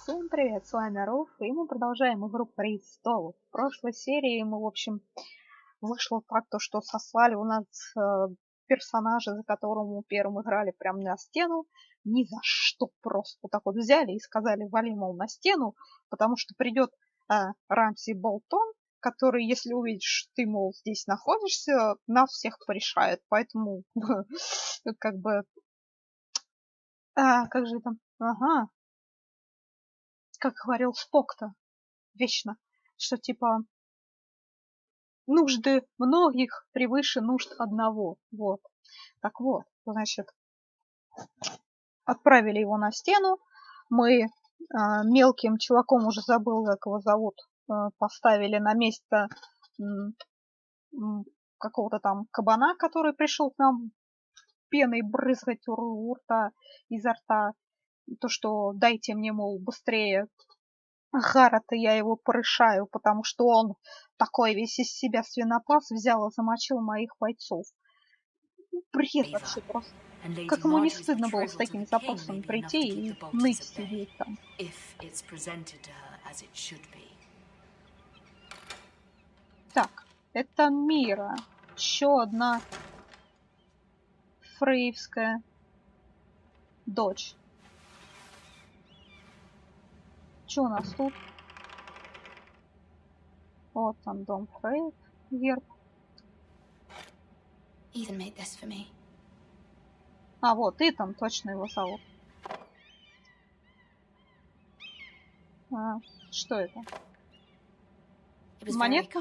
Всем привет, с вами Руф, и мы продолжаем игру престолов. В прошлой серии мы, в общем, вышло так, что сослали у нас персонажа, за которым мы первым играли, прямо на стену. Ни за что, просто вот так вот взяли и сказали, вали, мол, на стену, потому что придет Рамси Болтон, который, если увидит, что ты, мол, здесь находишься, нас всех порешает. Поэтому, как бы... как же там? Ага. Как говорил Спок-то вечно, что типа нужды многих превыше нужд одного. Вот. Так вот, значит, отправили его на стену. Мы мелким чуваком, уже забыл, как его зовут, поставили на место какого-то там кабана, который пришел к нам пеной брызгать у рта, изо рта. То, что дайте мне, мол, быстрее Гаррета, я его порешаю, потому что он такой весь из себя свинопас взял и замочил моих бойцов. Бред вообще просто. Как ему не стыдно было с такими запросами прийти и ныть сидеть там. Так, это Мира. Еще одна фрейвская дочь. Что у нас тут? Вот там дом Фрейв, герб. А, вот, Итан, точно его зовут. Что это? Монетка?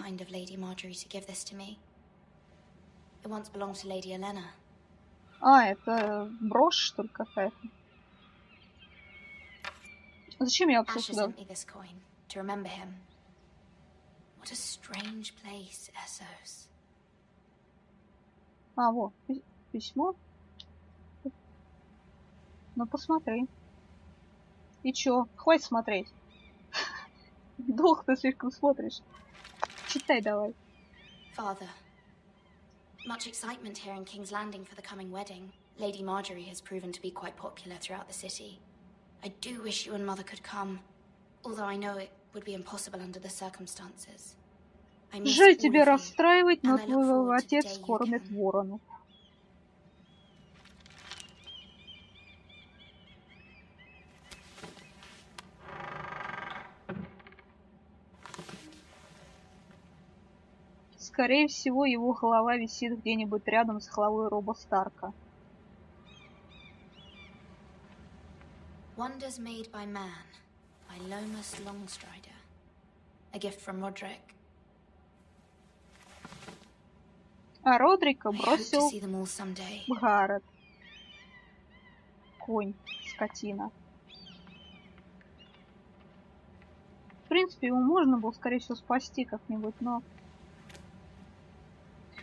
Это брошь, что ли, какая-то? Зачем я вообще сюда? Вот, письмо. Ну, посмотри. И чё? Хватит смотреть. Долго ты слишком смотришь. Читай давай. Father, much excitement here in King's Landing for the coming wedding. Lady Marjorie has proven to be quite popular throughout the city. I do wish you and Mother could come, although I know it would be impossible under the circumstances. Жаль тебя расстраивать, но твой отец кормит ворона. Скорее всего, его голова висит где-нибудь рядом с головой Роба Старка. Wonders made by man, by Lomas Longstrider. A gift from Roderick. А Родрика бросил Гаррет. Конь, скотина. В принципе, его можно было, скорее всего, спасти как-нибудь, но...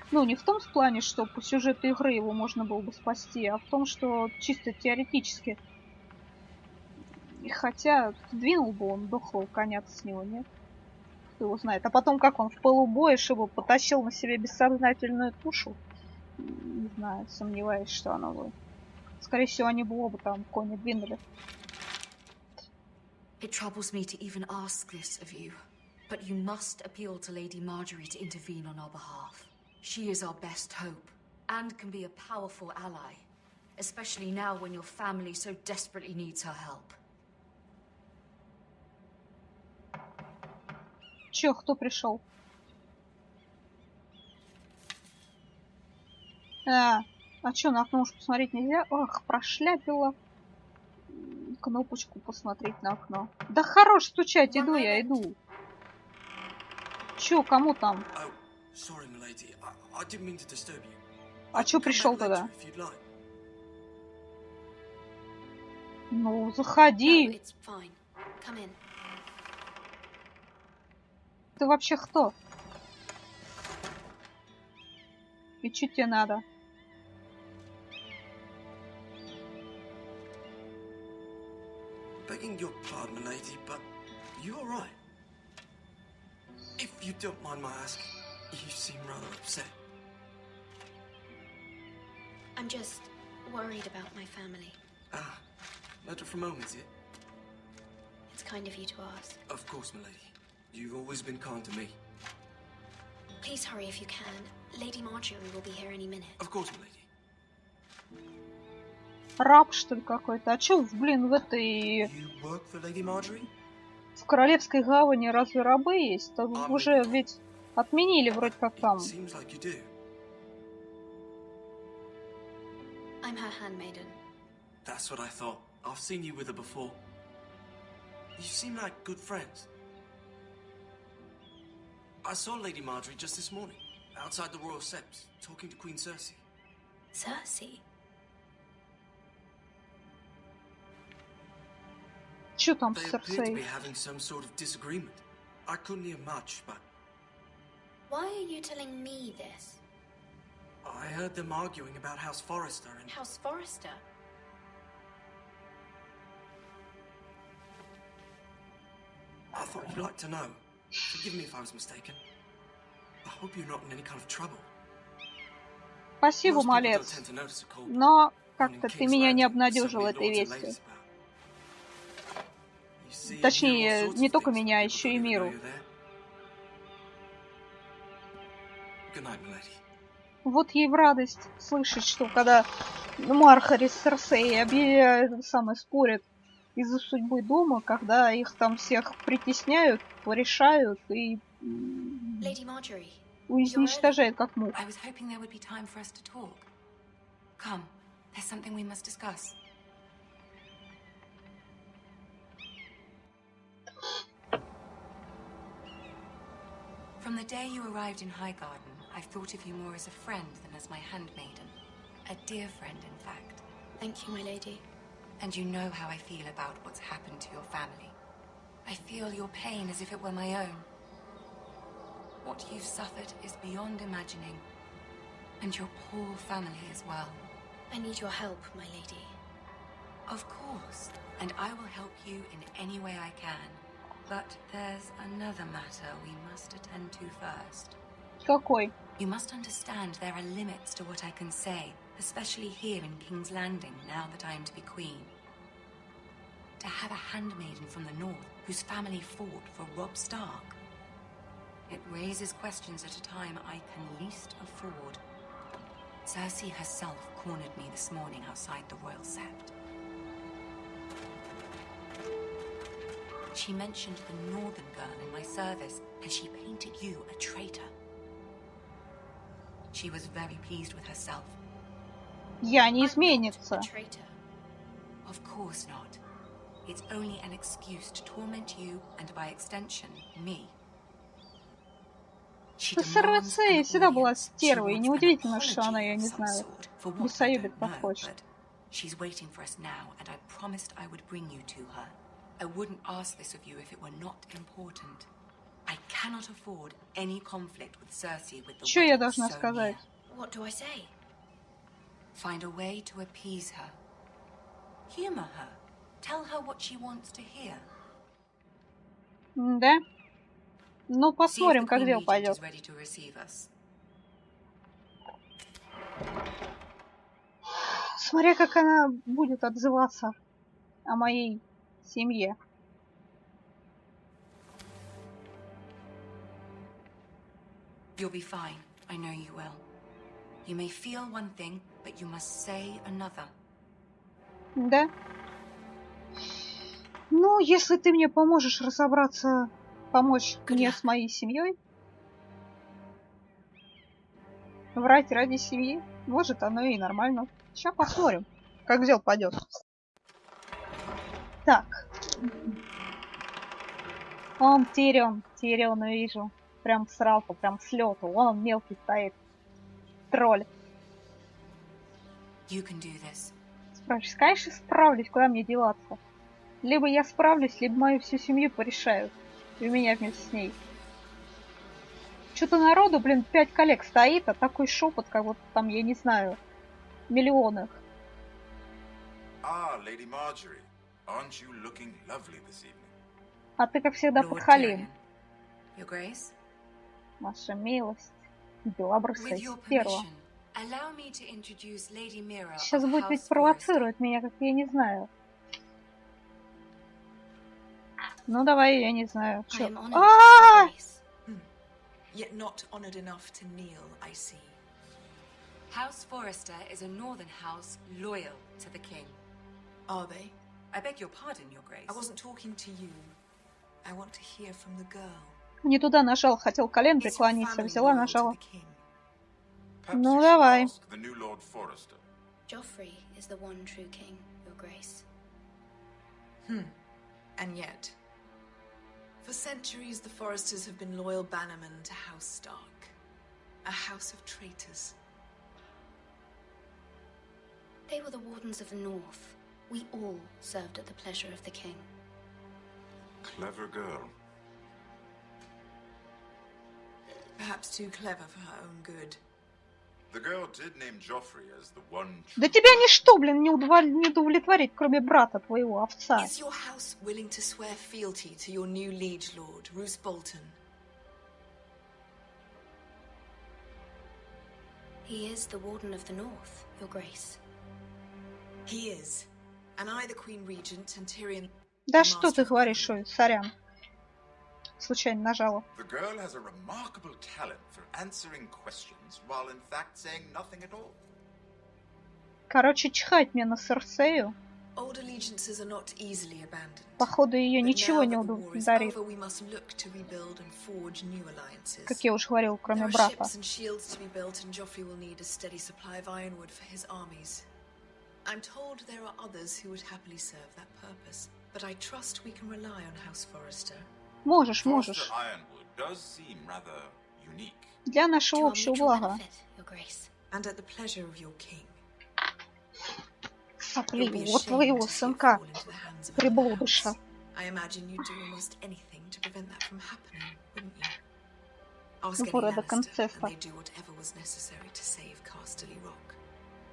Ну, не в том плане, что по сюжету игры его можно было бы спасти, а в том, что чисто теоретически. Хотя, двинул бы он дохлого коня с него, нет? Кто его знает. А потом, как он в полубое, чтобы потащил на себе бессознательную тушу? Не знаю, сомневаюсь, что оно будет. Скорее всего, они бы оба там кони двинули. It troubles me to even ask this of you, but you must appeal to Lady Marjorie to intervene on our behalf. She is our best hope, and can be a powerful ally, especially now when your family so desperately needs her help. Чё, кто пришел? А чё, на окно уж посмотреть нельзя? Ох, прошляпила. Кнопочку посмотреть на окно. Да хорош стучать, иду я, иду. Чё, кому там? А чё пришел тогда? Ну, заходи. Ты вообще кто? И чё тебе надо? Begging your pardon, lady, but you all right? If you don't mind my asking, you seem rather upset. I'm just worried about my family. Letter from home, is it? It's kind of you to ask. Of course, milady. You've always been kind to me. Please hurry if you can. Lady Marjorie will be here any minute. Of course, milady. Раб, что ли, какой-то? А чё, блин, в этой... You work for Lady Marjorie? В Королевской гавани разве рабы есть? То уже ведь отменили вроде как там. Seems like you do. I'm her handmaiden. That's what I thought. I've seen you with her before. You seem like good friends. I saw Lady Marjorie just this morning, outside the Royal Sept, talking to Queen Cersei. Cersei? Чё там с They appear to be Cersei? having some sort of disagreement. I couldn't hear much, but Why are you telling me this? I heard them arguing about House Forrester and... House Forrester? I thought you'd like to know. Forgive me if I was mistaken. I hope you're not in any kind of trouble. Спасибо, Most people don't малец. tend to notice a cold Но morning как-то in ты King's меня не Landing, обнадежил so we этой lords and вестью. ladies about. You see and hear all Точнее, sorts не of только things, меня, but еще people и don't even know миру. you're there. Good night, milady. Вот ей в радость слышать, что когда Мархари с Серсей объявляют, самое спорят из-за судьбы дома, когда их там всех притесняют, порешают и Lady Marjorie, уничтожают как мух. I was hoping there would be time for us to talk. Come, there's something we must discuss. From the day you arrived in Highgarden, I've thought of you more as a friend than as my handmaiden. A dear friend, in fact. Thank you, my lady. And you know how I feel about what's happened to your family. I feel your pain as if it were my own. What you've suffered is beyond imagining. And your poor family as well. I need your help, my lady. Of course. And I will help you in any way I can. But there's another matter we must attend to first. Какой? You must understand there are limits to what I can say, especially here in King's Landing, now that I am to be queen. To have a handmaiden from the north whose family fought for Robb Stark. It raises questions at a time I can least afford. Cersei herself cornered me this morning outside the Royal Sept. She mentioned the northern girl in my service, and she painted you a traitor. She was very pleased with herself. Я не I'm изменится. not a traitor. Of course not. It's only an excuse to torment you and, by extension, me. She demands Серсей an всегда была audience. She стервой. wants an Неудивительно, что apology она, я of не some знаю, sort. For what, I бесоебит don't know, как хочет. but she's waiting for us now, and I promised I would bring you to her. I wouldn't ask this of you if it were not important. I cannot afford any conflict with Cersei with the Что я wedding должна so сказать? near. What do I say? Find a way to appease her. Humor her. Tell her what she wants to hear. Да? Ну, See if посмотрим, the как Queen дело Regent пойдет. is ready to receive us. Смотря как она будет отзываться о моей семье. You'll be fine. I know you will. You may feel one thing, but you must say another. Да? Ну, если ты мне поможешь разобраться, помочь мне с моей семьей, врать ради семьи, может, оно и нормально. Сейчас посмотрим, как дело пойдет. Так. Он Тирион вижу. Прям сразу, прям с лету. Вон он мелкий стоит. Тролль. You can do this. Спрашиваешь, конечно, справлюсь, куда мне деваться? Либо я справлюсь, либо мою всю семью порешают. И меня вместе с ней. Что-то народу, 5 коллег стоит, а такой шепот, как вот там, я не знаю, миллионах. Ah, Lady Marjorie. Aren't you looking lovely this evening? А ты, как всегда, Lord подхалим. Tyrion. Your Grace? Ваша милость. Белобрысая With your стерва. permission, allow me to introduce Lady Mira Сейчас of будет House ведь Forrester. провоцирует меня, как я не знаю. Ну давай, я не знаю. I Чё? am honored, Your Grace. Yet not honored enough to kneel, I see. House Forrester is a northern house loyal to the king. Are they? I beg your pardon, Your Grace. I wasn't talking to you. I want to hear from the girl. Не туда нажал, хотел колен Is your преклониться, family взяла, loyal to нажала. the king? Perhaps Ну you should давай. ask the new Lord Forrester. Joffrey is the one true king, Your Grace. And yet, for centuries the Forresters have been loyal bannermen to House Stark. A house of traitors. They were the wardens of the North. We all served at the pleasure of the king. Clever girl. Perhaps too clever for her own good. The girl did name Joffrey as the one true. Да тебя ничто, блин, не удовлетворить, кроме брата твоего, овца. Is your house willing to swear fealty to your new liege lord, Roose Bolton? He is the warden of the North, Your Grace. He is. And I, the Queen Regent, and Tyrion... Да что ты говоришь, ой, сорян. Случайно нажала. The girl has a remarkable talent for answering questions while in fact saying nothing at all. Короче, чихать мне на Серсею. Old allegiances are not easily abandoned. Походу, ее But ничего now не that the war is удовлетворит. over, we must look to rebuild and forge new alliances. Как я уже говорил, кроме There are брата. ships and shields to be built, and Joffrey will need a steady supply of ironwood for his armies. I'm told there are others who would happily serve that purpose, but I trust we can rely on House Forrester. Можешь, Forrester можешь. Ironwood does seem rather unique. Для To нашего our общего mutual блага. benefit, Your Grace. And at the pleasure of your king. Сопли, You'll be вот ashamed твоего to see it сынка, fall into the hands of another приблудыша. house. I imagine you'd do almost anything to prevent that from happening, wouldn't you? Ask any Упорая Lannister, концесса. and they'd do whatever was necessary to save Casterly Rock.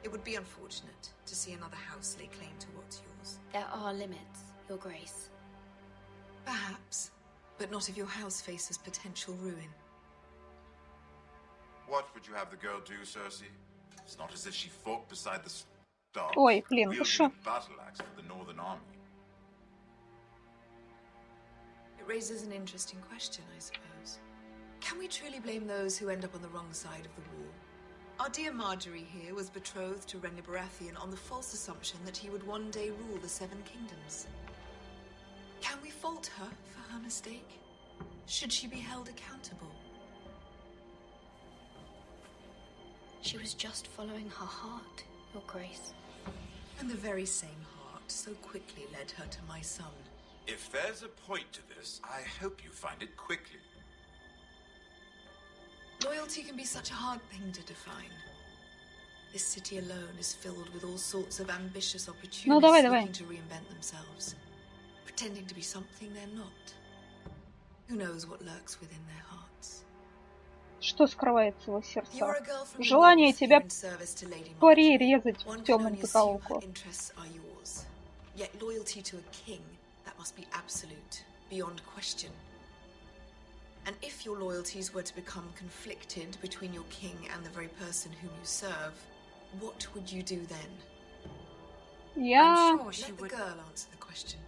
It would be unfortunate to see another house lay claim to what's yours. There are limits, Your Grace. Perhaps, but not if your house faces potential ruin. What would you have the girl do, Cersei? It's not as if she fought beside the Starks, Ой, блин, ты wielding шо? a battle axe for the Northern Army. It raises an interesting question, I suppose. Can we truly blame those who end up on the wrong side of the war? Our dear Marjorie here was betrothed to Renly Baratheon on the false assumption that he would one day rule the Seven Kingdoms. Can we fault her for her mistake? Should she be held accountable? She was just following her heart, Your Grace. And the very same heart so quickly led her to my son. If there's a point to this, I hope you find it quickly. Loyalty can be such a hard thing to define. This city alone is filled with all sorts of ambitious opportunists давай. looking to reinvent themselves, pretending to be something they're not. Who knows what lurks within their hearts? Что скрывается в его You're сердце? a girl from the Желание north тебя here in service to Lady пари Marjorie. резать One в can темном only assume her закоулку. interests are yours. Yet loyalty to a king, that must be absolute, beyond question. And if your loyalties were to become conflicted between your king and the very person whom you serve, what would you do then? Я... I'm sure she Let the would. girl answer the question.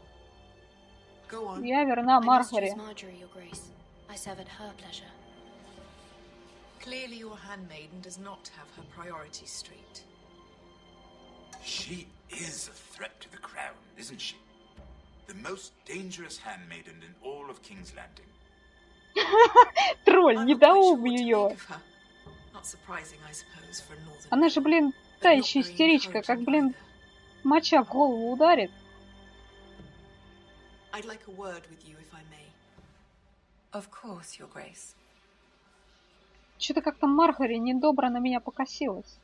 Go on. Я верна I must choose Маргаре. Marjorie, Your Grace. I serve at her pleasure. Clearly your handmaiden does not have her priorities straight. She is a threat to the crown, isn't she? The most dangerous handmaiden in all of King's Landing. Тролль, I'm не not quite sure доум what to ее. make of her. Not surprising, I suppose, for a northern Она же, блин, та еще истеричка, как, блин, моча в голову ударит. I'd like a word with you, if I may. Of course, Your Grace. Что-то как-то Маргаре недобро на меня покосилась.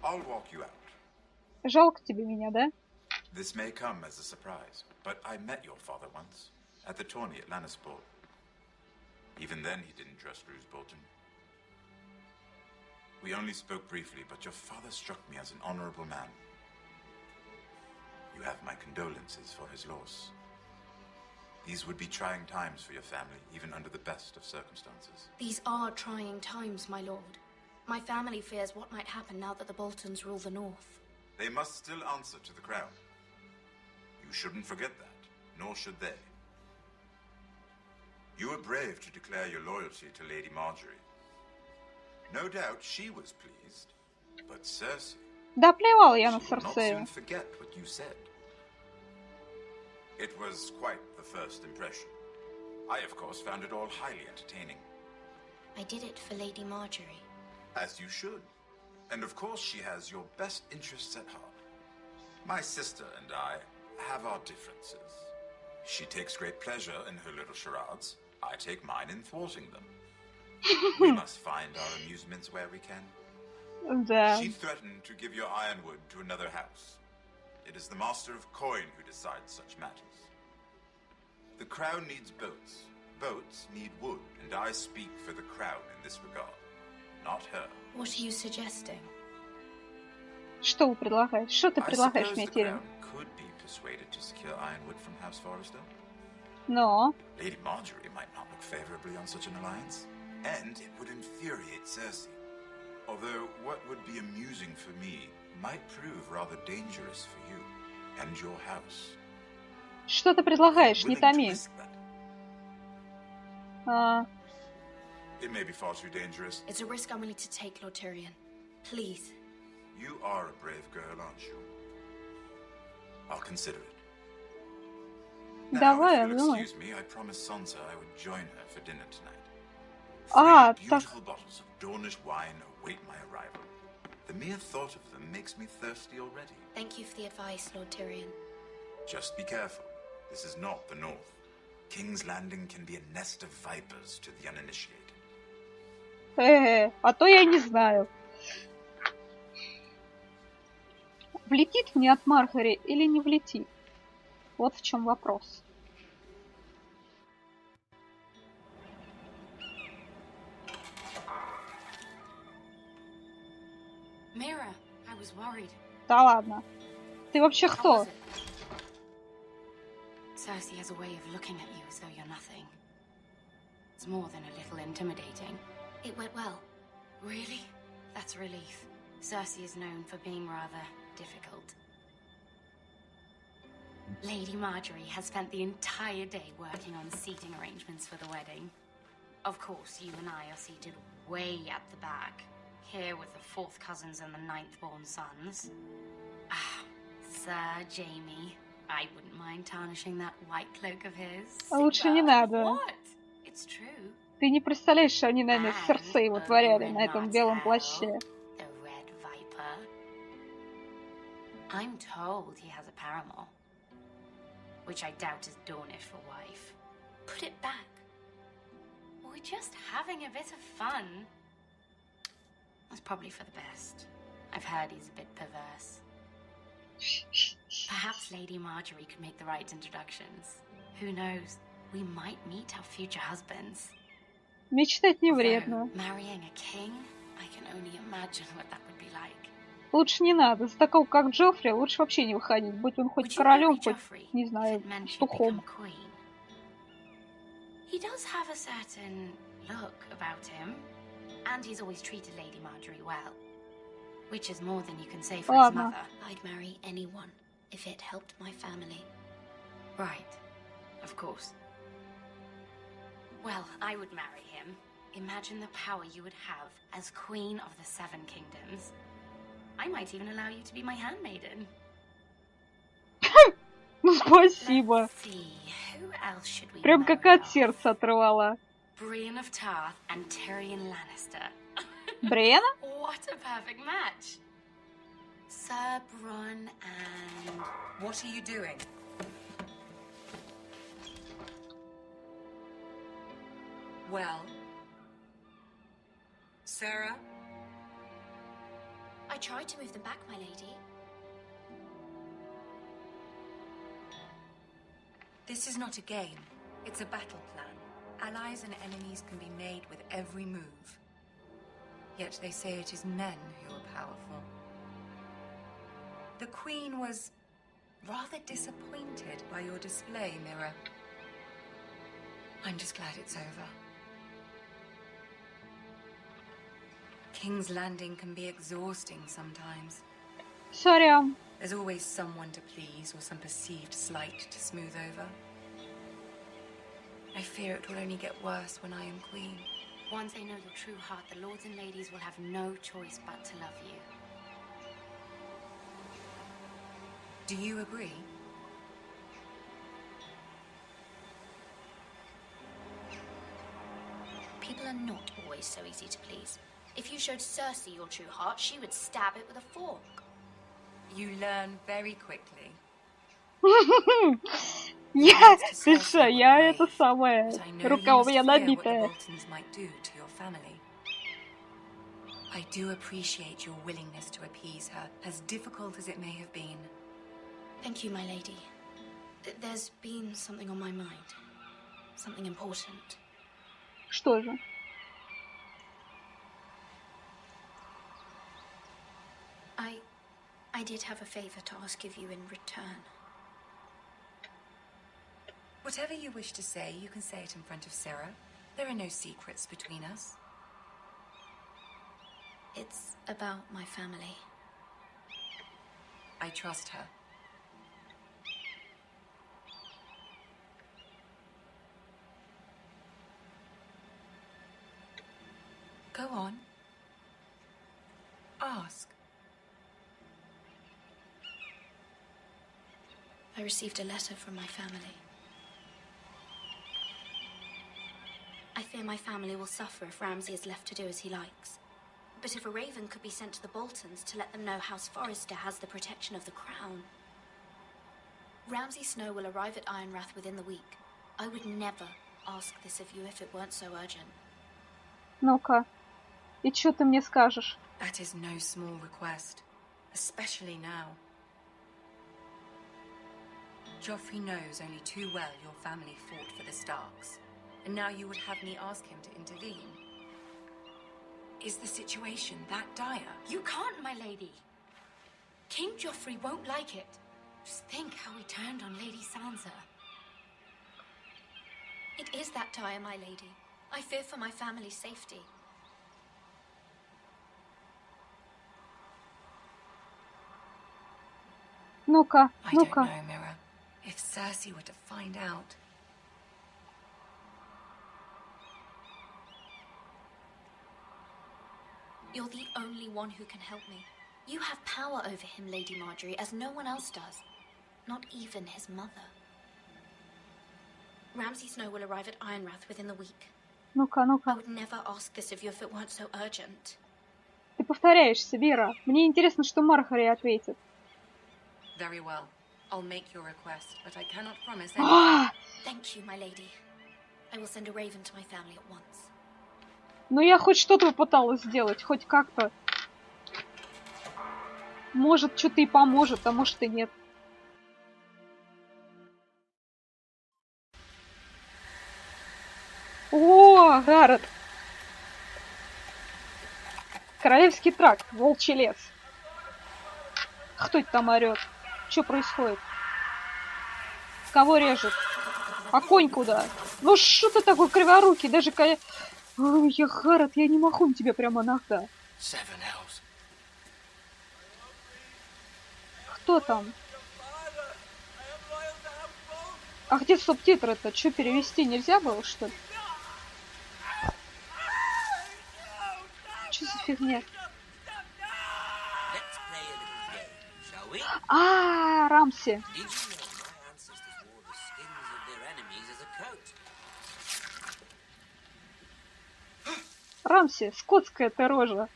I'll walk you out. Жалко тебе меня, да? This may come as a surprise, but I met your father once, at the tourney at Lannisport. Even then he didn't trust Roose Bolton. We only spoke briefly, but your father struck me as an honorable man. You have my condolences for his loss. These would be trying times for your family, even under the best of circumstances. These are trying times, my lord. My family fears what might happen now that the Boltons rule the North. They must still answer to the crown. You shouldn't forget that, nor should they. You were brave to declare your loyalty to Lady Marjorie. No doubt she was pleased, but Cersei... Да плевал я на She will not Серсею. soon forget what you said. It was quite the first impression. I, of course, found it all highly entertaining. I did it for Lady Marjorie. As you should. And of course she has your best interests at heart. My sister and I have our differences. She takes great pleasure in her little charades. I take mine in thwarting them. We must find our amusements where we can. Да. She threatened to give your ironwood to another house. It is the master of coin who decides such matters. The crown needs boats. Boats need wood, and I speak for the crown in this regard, not her. What are you suggesting? Что вы предлагаете? Что ты I предлагаешь suppose мне, the Тирин? crown could be persuaded to secure ironwood from House Forrester. Но... Lady Marjorie might not look favorably on such an alliance, and it would infuriate Cersei. Although what would be amusing for me might prove rather dangerous for you and your house. Что ты предлагаешь? Не Willing to томи. risk that? It may be far too dangerous. It's a risk I'm willing to take, Lord Tyrion. Please. You are a brave girl, aren't you? I'll consider it. Now, Давай, if you'll давай. excuse me, I promised Sansa I would join her for dinner tonight. А, Three так... beautiful bottles of Dornish wine await my arrival. The mere thought of them makes me thirsty already. Thank you for the advice, Lord Tyrion. Just be careful. This is not the North. King's Landing can be a nest of vipers to the uninitiated. А то я не знаю. Влетит мне от Маргари или не влетит? Вот в чем вопрос. Mira, I was worried. Да ладно. Ты вообще How кто? was it? Cersei has a way of looking at you as though you're nothing. It's more than a little intimidating. It went well. Really? That's a relief. Cersei is known for being rather difficult. Lady Marjorie has spent the entire day working on seating arrangements for the wedding. Of course, you and I are seated way at the back, here with the fourth cousins and the ninth-born sons. Ah, Sir Jaime. I wouldn't mind tarnishing that white cloak of his. Лучше не надо. What? It's true. Ты не представляешь, что они, наверное, с Серсеей вытворяли на этом белом плаще. The Red Viper. I'm told he has a paramour, which I doubt is Dornish for wife. Put it back. We're just having a bit of fun. That's probably for the best. I've heard he's a bit perverse. Perhaps Lady Marjorie could make the right introductions. Who knows? We might meet our future husbands. Мечтать не Though вредно. marrying a king, I can only imagine what that would be like. Лучше не надо. За такого, как Джоффри, лучше вообще не выходить. Будь он хоть Would you королем, marry хоть, Joffrey не if знаю, it meant he'd петухом. become queen? He does have a certain look about him, and he's always treated Lady Marjorie well, which is more than you can say for his Ладно. mother. I'd marry anyone if it helped my family. Right, of course. Well, I would marry him. Imagine the power you would have as Queen of the Seven Kingdoms. I might even allow you to be my handmaiden. Ну, спасибо. Let's see, who else should we Прям marry как от off? сердца отрывала. Brienne of Tarth and Tyrion Lannister. Бриена? What a perfect match. Sir Bronn and... What are you doing? Well, Sarah? I tried to move them back, my lady. This is not a game. It's a battle plan. Allies and enemies can be made with every move. Yet they say it is men who are powerful. The Queen was rather disappointed by your display, Mira. I'm just glad it's over. King's Landing can be exhausting sometimes. Сорян. There's always someone to please or some perceived slight to smooth over. I fear it will only get worse when I am queen. Once they know your true heart, the lords and ladies will have no choice but to love you. Do you agree? People are not always so easy to please. If you showed Cersei your true heart, she would stab it with a fork. You learn very quickly. Я, ты что, я это самое, рука у меня набитая. I do appreciate your willingness to appease her, as difficult as it may have been. Thank you, my lady. There's been something on my mind. Something important. Что же? I did have a favor to ask of you in return. Whatever you wish to say, you can say it in front of Sarah. There are no secrets between us. It's about my family. I trust her. Go on. Ask. I received a letter from my family. I fear my family will suffer if Ramsay is left to do as he likes. But if a raven could be sent to the Boltons to let them know House Forrester has the protection of the crown. Ramsay Snow will arrive at Ironrath within the week. I would never ask this of you if it weren't so urgent. Ну-ка, и что ты мне скажешь? That is no small request, especially now. Joffrey knows only too well your family fought for the Starks, and now you would have me ask him to intervene. Is the situation that dire? You can't, my lady. King Joffrey won't like it. Just think how he turned on Lady Sansa. It is that dire, my lady. I fear for my family's safety. Ну-ка, ну-ка. I don't know, Mira. If Cersei were to find out... You're the only one who can help me. You have power over him, Lady Marjorie, as no one else does. Not even his mother. Ramsay Snow will arrive at Ironrath within the week. Ну-ка, I ну-ка. would never ask this of you if it weren't so urgent. Ты повторяешься, Вера. Мне интересно, что Мархари ответит. Very well. I'll make your request, but I cannot promise anything. Thank you, my lady. I will send a raven to my family at once. Ну я хоть что-то попыталась сделать, хоть как-то. Может, что-то и поможет, а может и нет. О, Гаррет! Королевский тракт, волчий лес. Кто это там орёт? Что происходит? Кого режет? А конь куда? Ну что ты такой криворукий? Даже коня... Ой, я Гаррет, я не могу на тебя прямо нахда. Кто там? А где субтитры-то? Что, перевести нельзя было, что ли? Что за фигня? А, Рамси. Рамси, скотская ты рожа.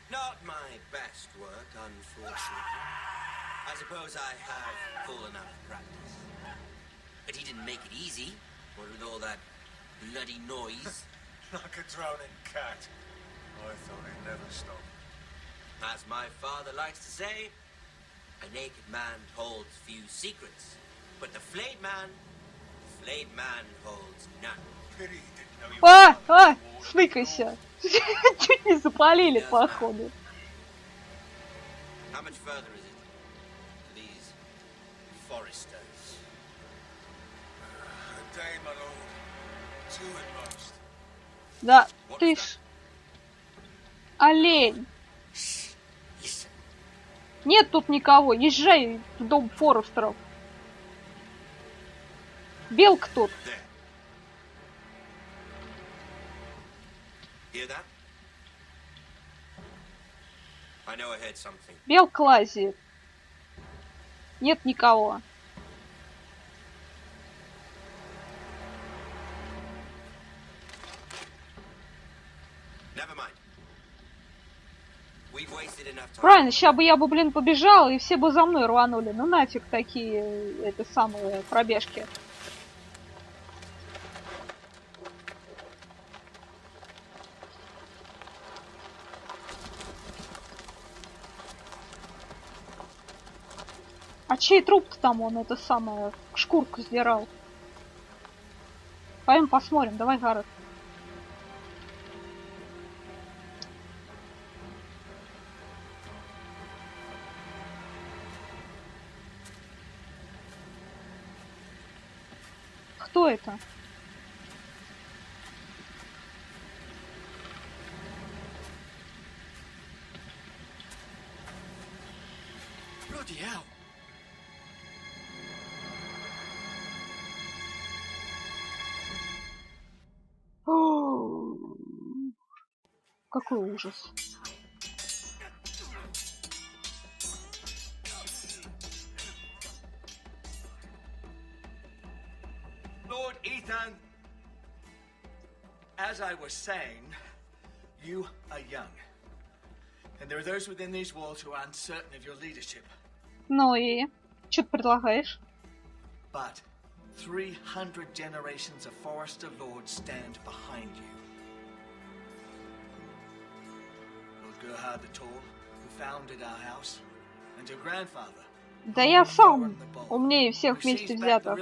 Not my best work, unfortunately. I suppose I have full enough practice. But he didn't make it easy, what with all that bloody noise. Like a drowning cat. I thought he'd never stop. As my father likes to say, a naked man holds few secrets. But the flayed man holds none. Pity he didn't know you were швыкайся. Чуть не запалили, походу. How much further is it to these foresters? A day, my lord. Two at most. Да ты ж... Олень. Нет тут никого. Езжай в дом Форестеров. Белка тут. Белка лазит. Нет никого. Правильно, сейчас бы я бы, блин, побежала, и все бы за мной рванули. Ну нафиг такие, это самые пробежки. А чей труп-то там он, это самое, шкурку сдирал? Пойдем посмотрим, давай, Гаррет. Кто это? Какой ужас. Lord Ethan, as I was saying, you are young. And there are those within these walls who are uncertain of your leadership. Ну и? Что ты предлагаешь? But 300 generations of Forester Lords stand behind you. Lord Gerhard the Tall, who founded our house, and your grandfather. Да я сам умнее всех вместе взятых.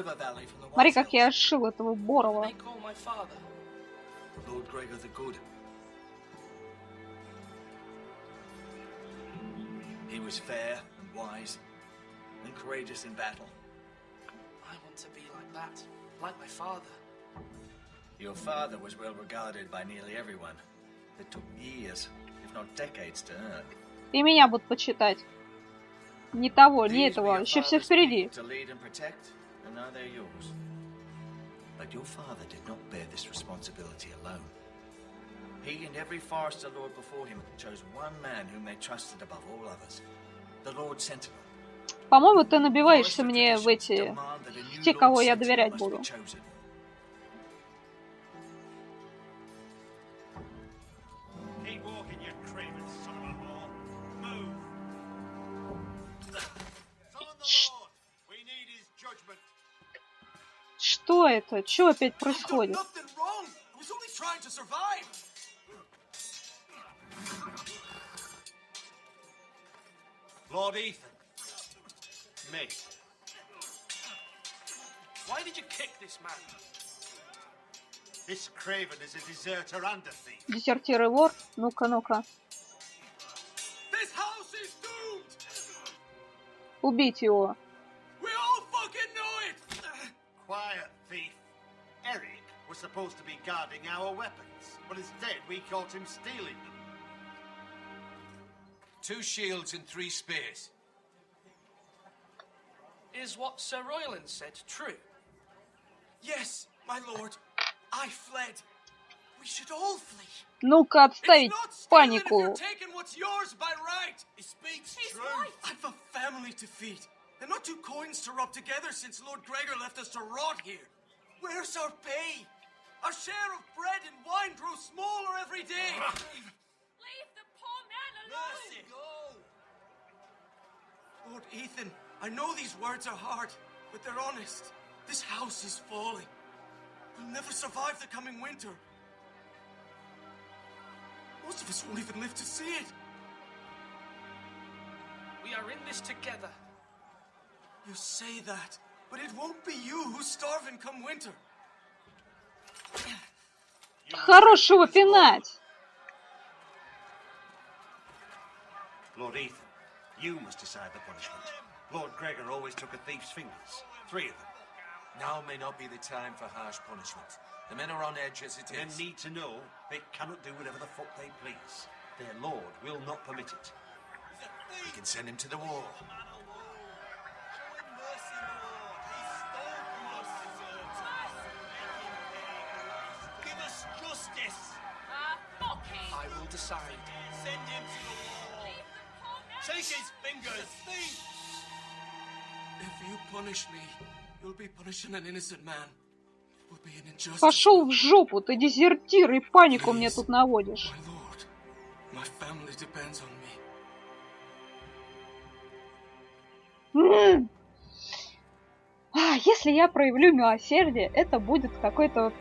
Смотри, как я сшил этого Борова. Lord Gregor the Good. He was fair and wise and courageous in battle. I want to be like that, like my father. Your father was well regarded by nearly everyone. It took years, if not decades, to earn. И меня будут почитать. Не того, не этого, еще все впереди. But your father did not bear this responsibility alone. He and every Forester Lord before him chose one man whom they trusted above all others, the Lord Sentinel. По-моему, ты набиваешься мне в эти... в те, кого я доверять буду. Что это? Что опять происходит? Lord Ethan. Me. Why did you kick this man? This Craven is a deserter and a thief. Дезертир и вор? Ну-ка, ну-ка. This house is doomed. Убить его. We all fucking know it. Quiet, thief. Eric was supposed to be guarding our weapons, but instead we caught him stealing them. 2 shields and 3 spears. Is what Sir Royland said true? Yes, my lord. I fled. We should all flee. Ну-ка, отставить панику. What's yours by right. He speaks truth. I've a family to feed. And not 2 coins to rub together since Lord Gregor left us to rot here. Where's our pay? Our share of bread and wine grows smaller every day. Leave the poor man alone! Mercy. Lord Ethan, I know these words are hard, but they're honest. This house is falling. We'll never survive the coming winter. Most of us won't even live to see it. We are in this together. You say that, but it won't be you who's starving come winter. Хорошего пинать. Lord Ethan, you must decide the punishment. Lord Gregor always took a thief's fingers. 3 of them. Now may not be the time for harsh punishment. The men are on edge as it is. Men need to know they cannot do whatever the fuck they please. Their lord will not permit it. We can send him to the wall. Give us justice. Fuck him! I will decide. Send him to the wall. Take his fingers. If you punish me, you'll be punishing an innocent man. It will be an injustice. Пошел в жопу, ты дезертир, и панику мне тут наводишь. My lord, my family depends on me. Если я проявлю милосердие, это будет какой-то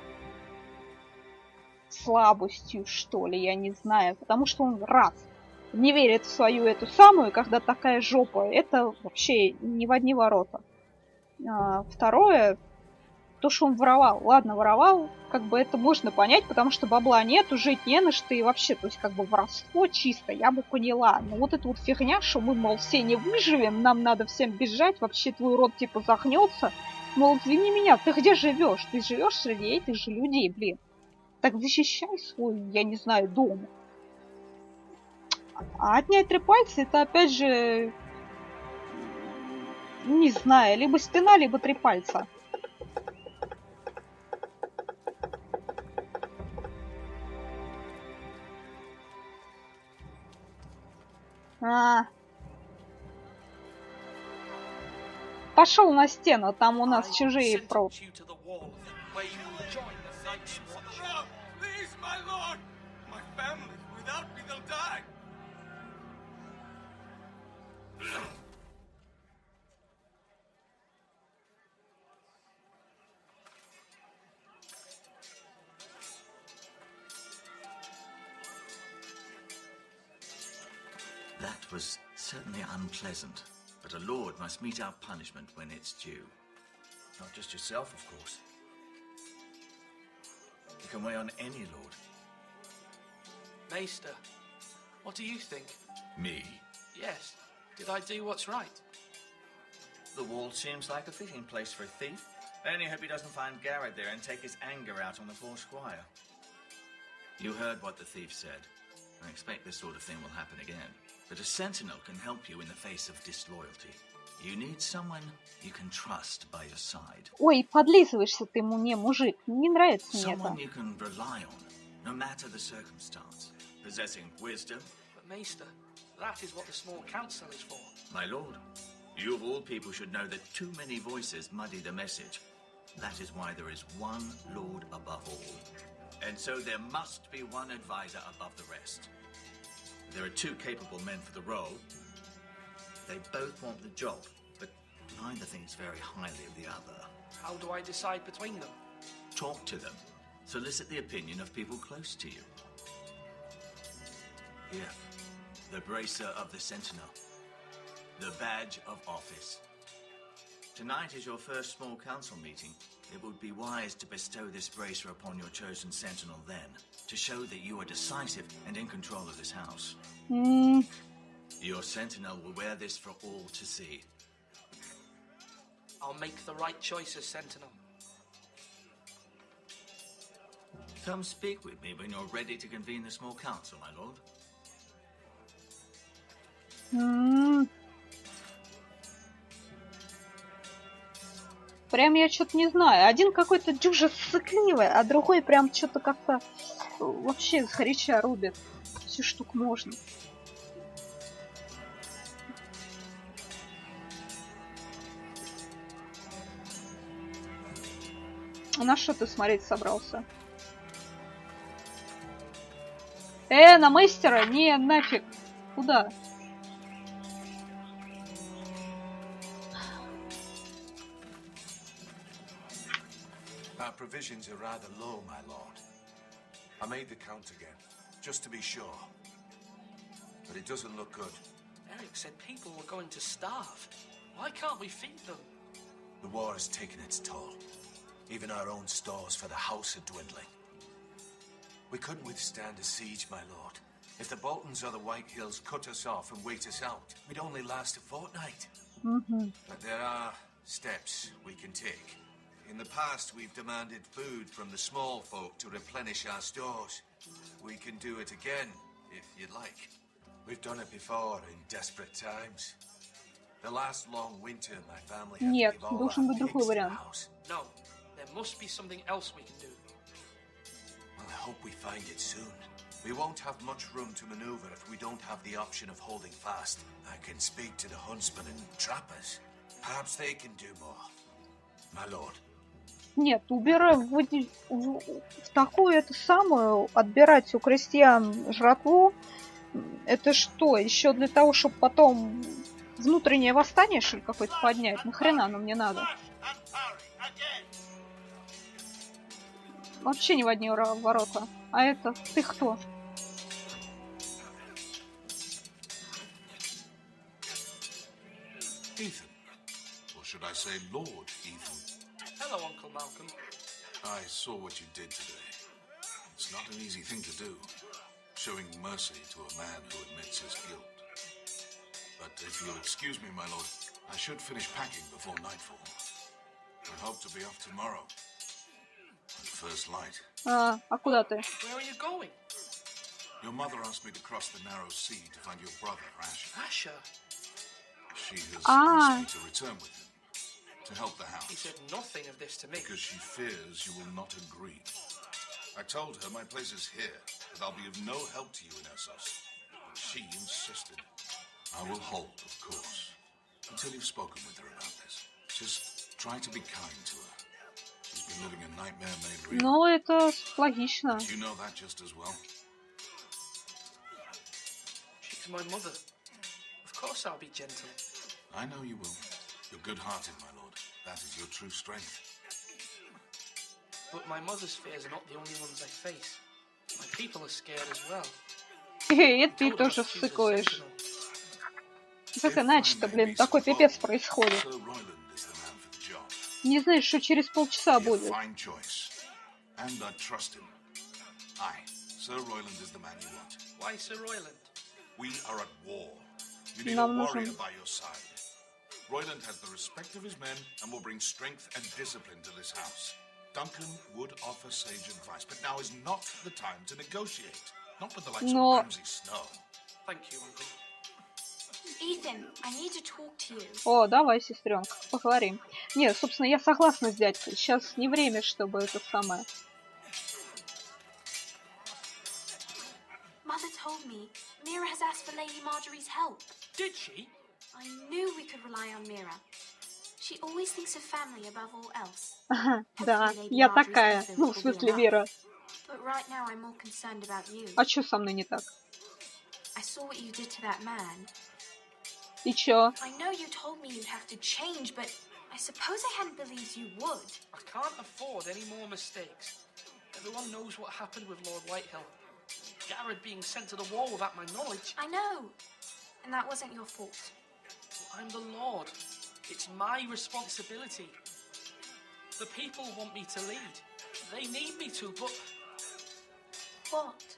слабостью, что ли, я не знаю. Потому что он раз не верит в свою эту самую, когда такая жопа, это вообще не в одни ворота. Второе, то, что он воровал. Ладно, воровал, как бы это можно понять, потому что бабла нету, жить не на что, и вообще, то есть как бы воровство чисто, я бы поняла. Но вот эта вот фигня, что мы, мол, все не выживем, нам надо всем бежать, вообще твой рот типа захнется. Мол, извини меня, ты где живешь? Ты живешь среди этих же людей, блин. Так защищай свой, я не знаю, дом. А отнять 3 пальца, это опять же, не знаю, либо стена, либо 3 пальца. Пошел на стену, там у нас чужие про... That was certainly unpleasant, but a lord must mete out punishment when it's due. Not just yourself, of course. You can weigh on any lord. Maester, what do you think? Me? Yes. Did I do what's right? The wall seems like a fitting place for a thief. I only hope he doesn't find Garrett there and take his anger out on the poor squire. You heard what the thief said. I expect this sort of thing will happen again. But a sentinel can help you in the face of disloyalty. You need someone you can trust by your side. Ой, подлизываешься ты мне, мужик. Не нравится мне это. Someone you can rely on, no matter the circumstance. Possessing wisdom. But Maester, that is what the small council is for. My lord, you of all people should know that too many voices muddy the message. That is why there is one lord above all. And so there must be one advisor above the rest. There are 2 capable men for the role. They both want the job, but neither thinks very highly of the other. How do I decide between them? Talk to them. Solicit the opinion of people close to you. Here, the bracer of the sentinel. The badge of office. Tonight is your first small council meeting. It would be wise to bestow this bracer upon your chosen sentinel then, to show that you are decisive and in control of this house. Your sentinel will wear this for all to see. I'll make the right choice as sentinel. Come speak with me when you're ready to convene the small council, my lord. Прям я что-то не знаю. Один какой-то дюжа сыкливый, а другой прям что-то как-то вообще сгоряча рубит. Все штук можно. На что ты смотреть собрался? На мастера? Не, нафиг. Куда? Our provisions are rather low, my lord. I made the count again, just to be sure. But it doesn't look good. Eric said people were going to starve. Why can't we feed them? The war has taken its toll. Even our own stores for the house are dwindling. We couldn't withstand a siege, my lord. If the Boltons or the White Hills cut us off and wait us out, we'd only last a fortnight. But there are steps we can take. In the past, we've demanded food from the small folk to replenish our stores. We can do it again, if you'd like. We've done it before in desperate times. The last long winter, my family had Нет, to give all должен our быть другой pigs to the вариант. house. No, there must be something else we can do. Well, I hope we find it soon. We won't have much room to maneuver if we don't have the option of holding fast. I can speak to the huntsmen and trappers. Perhaps they can do more. My lord. Нет, в такую эту самую отбирать у крестьян жратву, это что, еще для того, чтобы потом внутреннее восстание, что ли, какое-то поднять? Нахрена оно мне надо? Вообще не в одни ворота. А это, ты кто? Ethan. Or should I say Lord Ethan? Hello, Uncle Malcolm. I saw what you did today. It's not an easy thing to do, showing mercy to a man who admits his guilt. But if you'll excuse me, my lord, I should finish packing before nightfall. I hope to be off tomorrow. At first light. А куда ты? Where are you going? Your mother asked me to cross the narrow sea to find your brother, Asher. Asher? She has asked me to return with him, to help the house. He said nothing of this to me. Because she fears you will not agree. I told her my place is here, that I'll be of no help to you in Essos. But she insisted. I will hold, of course, until you've spoken with her about this. Just try to be kind to her. She's been living a nightmare made real. Ну, это логично. You know that just as well. She's my mother. Of course I'll be gentle. I know you will. You're good-hearted, my lord. That is your true strength. But my mother's fears are not the only ones I face. My people are scared as well. И ты тоже ссыкаешь. Как иначе-то, блин, такой пипец происходит. Не знаешь, что через полчаса будет. And I trust him. Aye, Sir Royland is the man you want. Why Sir Royland? We are at war. You need a warrior by your side. Royland has the respect of his men and will bring strength and discipline to this house. Duncan would offer sage advice, but now is not the time to negotiate. Not with the likes of Ramsay Snow. Thank you, Uncle. Ethan, I need to talk to you. О, давай, сестренка, поговорим. Нет, собственно, я согласна с дядькой. Сейчас не время, чтобы это самое. Mother told me Mira has asked for Lady Marjorie's help. Did she? I knew we could rely on Mira. She always thinks of family above all else. Да, я такая. Ну, в смысле, Вера. But right now I'm more concerned about you. А что со мной не так? I saw what you did to that man. И чё? I know you told me you'd have to change, but I suppose I hadn't believed you would. I can't afford any more mistakes. Everyone knows what happened with Lord Whitehill. Garrett being sent to the war without my knowledge. I know. And that wasn't your fault. Well, I'm the Lord. It's my responsibility. The people want me to lead. They need me to, but... What?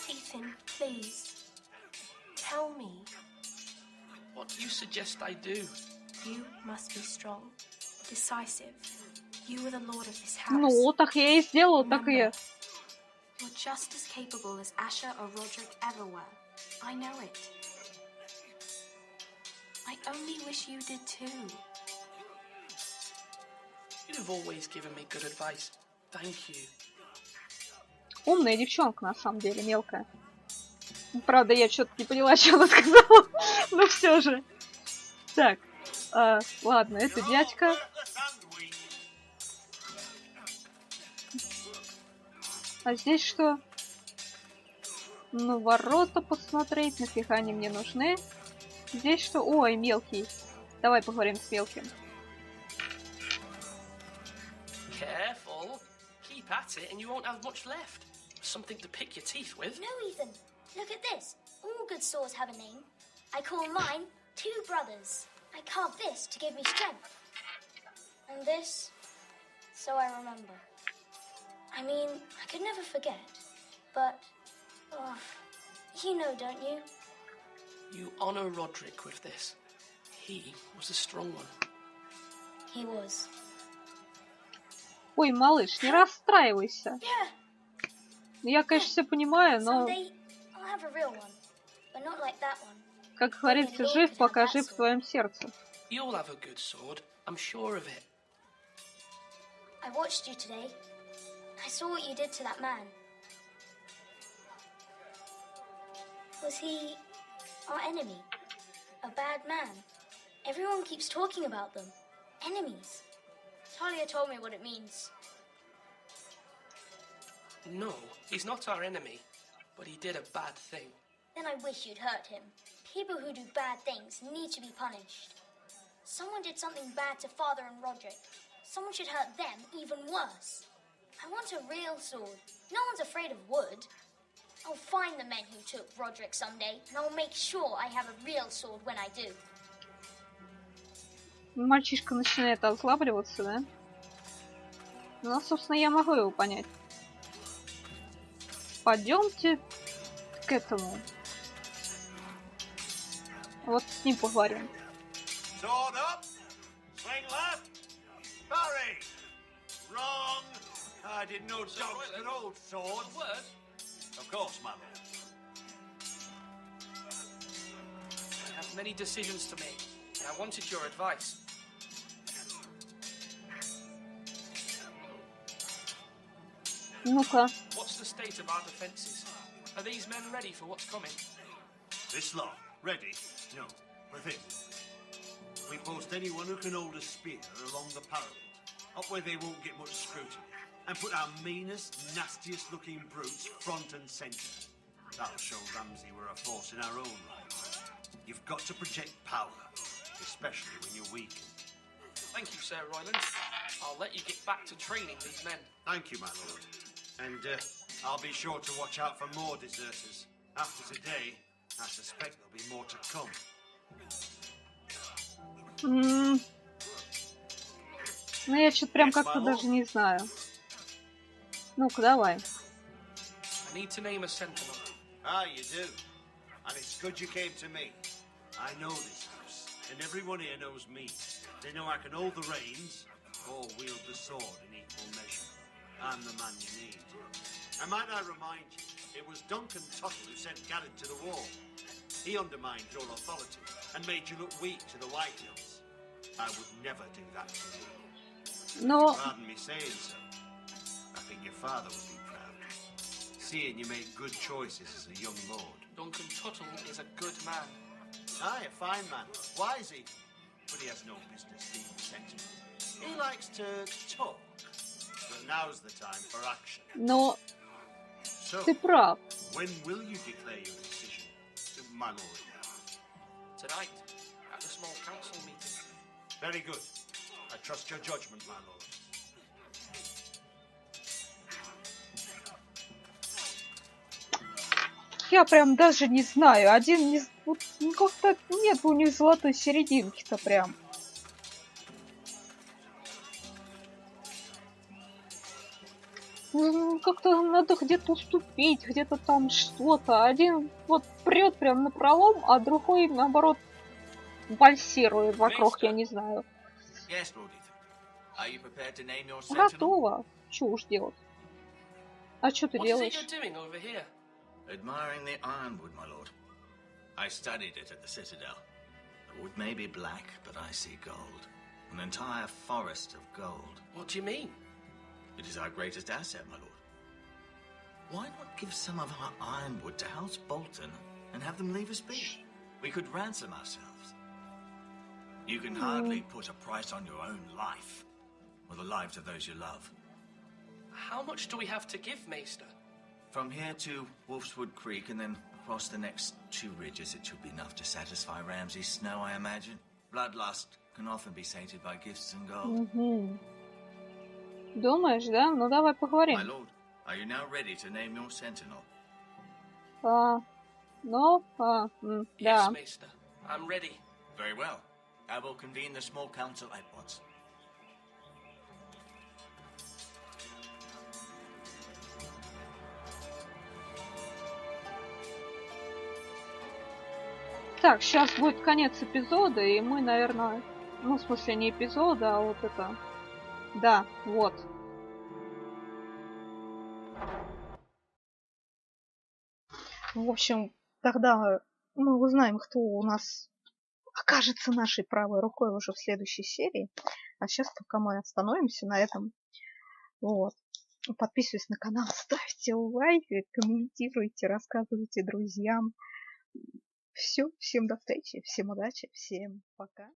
Ethan, please. Tell me. What do you suggest I do? You must be strong, decisive. You are the lord of this house. Ну, так я и сделала, так и... You're just as capable as Asher or Roderick ever were. I know it. I only wish you did too. You've always given me good advice. Thank you. Умная девчонка, на самом деле, мелкая. Правда, я что-то не поняла, что она сказала. Но все же. Так, ладно, это дядька. А здесь что? Ну, ворота посмотреть, нафига они мне нужны. Здесь что? Ой, мелкий. Давай поговорим с мелким. Careful. Keep at it and you won't have much left. Something to pick your teeth with. No, Ethan. Look at this. All good swords have a name. I call mine Two Brothers. I carved this to give me strength. And this, so I remember. I mean, I could never forget. But, oh, you know, don't you? You honor Roderick with this. He was a strong one. he was. Ой, малыш, не расстраивайся. Yeah. Я, конечно, все понимаю, но, Someday I'll have a real one, but not like that one. как говорится, жив, пока жив в твоем сердце. You'll have a good sword. I'm sure of it. I watched you today. I saw what you did to that man. Was he our enemy? A bad man? Everyone keeps talking about them. Enemies. Talia told me what it means. No, he's not our enemy, but he did a bad thing. Then I wish you'd hurt him. People who do bad things need to be punished. Someone did something bad to Father and Roderick. Someone should hurt them even worse. I want a real sword. No one's afraid of wood. I'll find the men who took Roderick someday, and I'll make sure I have a real sword when I do. Мальчишка начинает озлабливаться, да? Ну, собственно, я могу его понять. Пойдемте к этому. Вот с ним поговорим. Sword up, swing left, parry. Wrong. I didn't know dogs could hold swords. Of course, my lord. I have many decisions to make, and I wanted your advice. Ну-ка. What's the state of our defenses? Are these men ready for what's coming? This lot, ready? No, within. We post anyone who can hold a spear along the parapet, up where they won't get much scrutiny, and put our meanest, nastiest looking brutes front and centre. That'll show Ramsay we're a force in our own right. You've got to project power, especially when you're weakened. Thank you, Sir Royland. I'll let you get back to training these men. Thank you, my lord. And I'll be sure to watch out for more deserters. After today, I suspect there'll be more to come. Ну, я что-то прям как-то даже не знаю. Ну-ка, давай. I need to name a sentinel. Ah, you do. And it's good you came to me. I know this house, and everyone here knows me. They know I can hold the reins or wield the sword in equal measure. I'm the man you need. And might I remind you, it was Duncan Tuttle who sent Garrett to the war. He undermined your authority and made you look weak to the White Hills. I would never do that to you. No. Pardon me saying so. I think your father would be proud. Seeing you make good choices as a young lord. Duncan Tuttle is a good man. Aye, a fine man. Wise even. But he has no business being sensible. He likes to talk. But now's the time for action. Но So, ты прав. when will you declare your decision, my lord? Tonight, at the small council meeting. Very good. I trust your judgment, my lord. Я прям даже не знаю. Один не... Вот, ну, как-то нет у них золотой серединки-то прям. Ну, как-то надо где-то уступить, где-то там что-то. Один вот прет прям напролом, а другой, наоборот, вальсирует вокруг, я не знаю. Yes, Lord Ethan. Are you prepared to name your sentinel? Готово. Чё уж делать? А что ты делаешь? What is it you're doing over here? Admiring the ironwood, my lord. I studied it at the Citadel. The wood may be black, but I see gold. An entire forest of gold. What do you mean? It is our greatest asset, my lord. Why not give some of our ironwood to House Bolton and have them leave us be? We could ransom ourselves. You can hardly put a price on your own life, or the lives of those you love. How much do we have to give, Maester? From here to Wolfswood Creek and then across the next 2 ridges, it should be enough to satisfy Ramsay's snow, I imagine. Bloodlust can often be sated by gifts and gold. Думаешь, да? Ну давай поговорим. My lord, are you now ready to name your sentinel? Да. Yes, Maester. I'm ready. Very well. I will convene the small council at once. Так, сейчас будет конец эпизода, и мы, наверное, Ну, в смысле, не эпизода, а вот это. Да, вот. В общем, тогда мы узнаем, кто у нас окажется нашей правой рукой уже в следующей серии. А сейчас пока мы остановимся на этом. Вот. Подписывайтесь на канал, ставьте лайки, комментируйте, рассказывайте друзьям. Все, всем до встречи, всем удачи, всем пока.